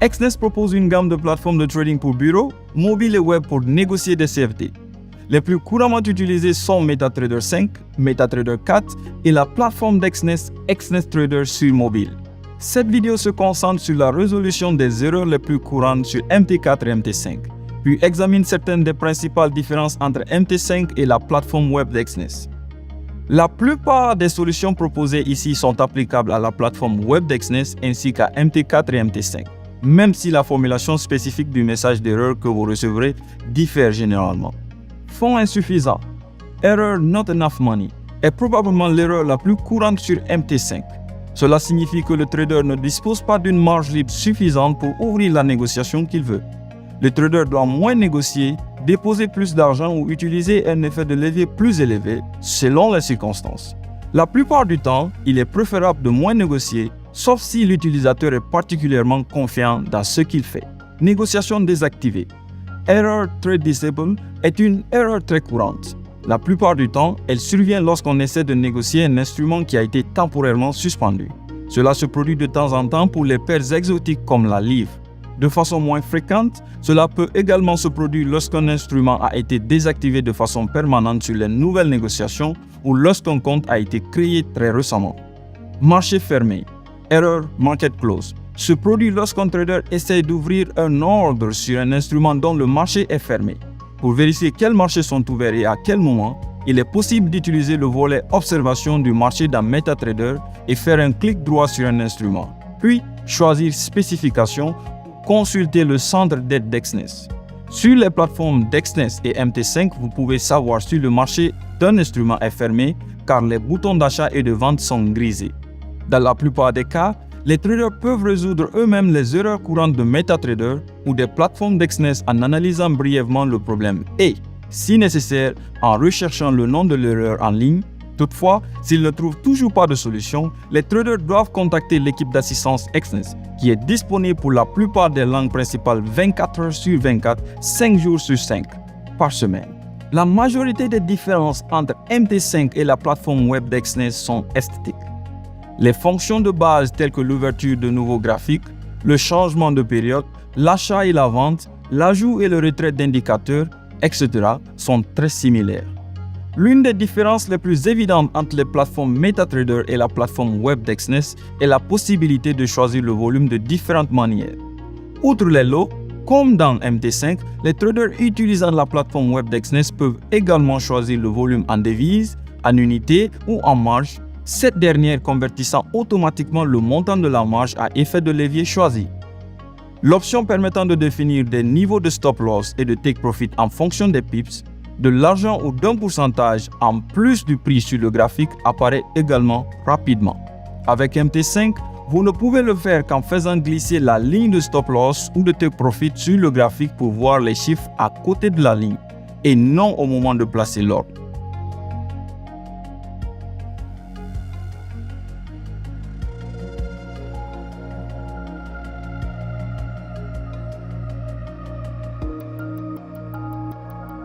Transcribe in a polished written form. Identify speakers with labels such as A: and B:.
A: Exness propose une gamme de plateformes de trading pour bureau, mobile et web pour négocier des CFD. Les plus couramment utilisés sont MetaTrader 5, MetaTrader 4 et la plateforme d'Exness, Exness Trader sur mobile. Cette vidéo se concentre sur la résolution des erreurs les plus courantes sur MT4 et MT5, puis examine certaines des principales différences entre MT5 et la plateforme web d'Exness. La plupart des solutions proposées ici sont applicables à la plateforme web d'Exness ainsi qu'à MT4 et MT5, même si la formulation spécifique du message d'erreur que vous recevrez diffère généralement. Fonds insuffisants, error not enough money, est probablement l'erreur la plus courante sur MT5. Cela signifie que le trader ne dispose pas d'une marge libre suffisante pour ouvrir la négociation qu'il veut. Le trader doit moins négocier, déposer plus d'argent ou utiliser un effet de levier plus élevé selon les circonstances. La plupart du temps, il est préférable de moins négocier, sauf si l'utilisateur est particulièrement confiant dans ce qu'il fait. Négociation désactivée. Error Trade Disable est une erreur très courante. La plupart du temps, elle survient lorsqu'on essaie de négocier un instrument qui a été temporairement suspendu. Cela se produit de temps en temps pour les paires exotiques comme la livre. De façon moins fréquente, cela peut également se produire lorsqu'un instrument a été désactivé de façon permanente sur les nouvelles négociations ou lorsqu'un compte a été créé très récemment. Marché fermé. Error Market Close se produit lorsqu'un trader essaie d'ouvrir un ordre sur un instrument dont le marché est fermé. Pour vérifier quels marchés sont ouverts et à quel moment, il est possible d'utiliser le volet Observation du marché dans MetaTrader et faire un clic droit sur un instrument, puis choisir Spécification, consulter le centre d'aide d'Exness. Sur les plateformes d'Exness et MT5, vous pouvez savoir si le marché d'un instrument est fermé car les boutons d'achat et de vente sont grisés. Dans la plupart des cas, les traders peuvent résoudre eux-mêmes les erreurs courantes de MetaTrader ou des plateformes d'Exness en analysant brièvement le problème et, si nécessaire, en recherchant le nom de l'erreur en ligne. Toutefois, s'ils ne trouvent toujours pas de solution, les traders doivent contacter l'équipe d'assistance Exness, qui est disponible pour la plupart des langues principales 24 heures sur 24, 5 jours sur 5, par semaine. La majorité des différences entre MT5 et la plateforme web d'Exness sont esthétiques. Les fonctions de base telles que l'ouverture de nouveaux graphiques, le changement de période, l'achat et la vente, l'ajout et le retrait d'indicateurs, etc. sont très similaires. L'une des différences les plus évidentes entre les plateformes MetaTrader et la plateforme web d'Exness est la possibilité de choisir le volume de différentes manières. Outre les lots, comme dans MT5, les traders utilisant la plateforme web d'Exness peuvent également choisir le volume en devises, en unités ou en marge, cette dernière convertissant automatiquement le montant de la marge à effet de levier choisi. L'option permettant de définir des niveaux de stop loss et de take profit en fonction des pips, de l'argent ou d'un pourcentage en plus du prix sur le graphique apparaît également rapidement. Avec MT5, vous ne pouvez le faire qu'en faisant glisser la ligne de stop loss ou de take profit sur le graphique pour voir les chiffres à côté de la ligne et non au moment de placer l'ordre.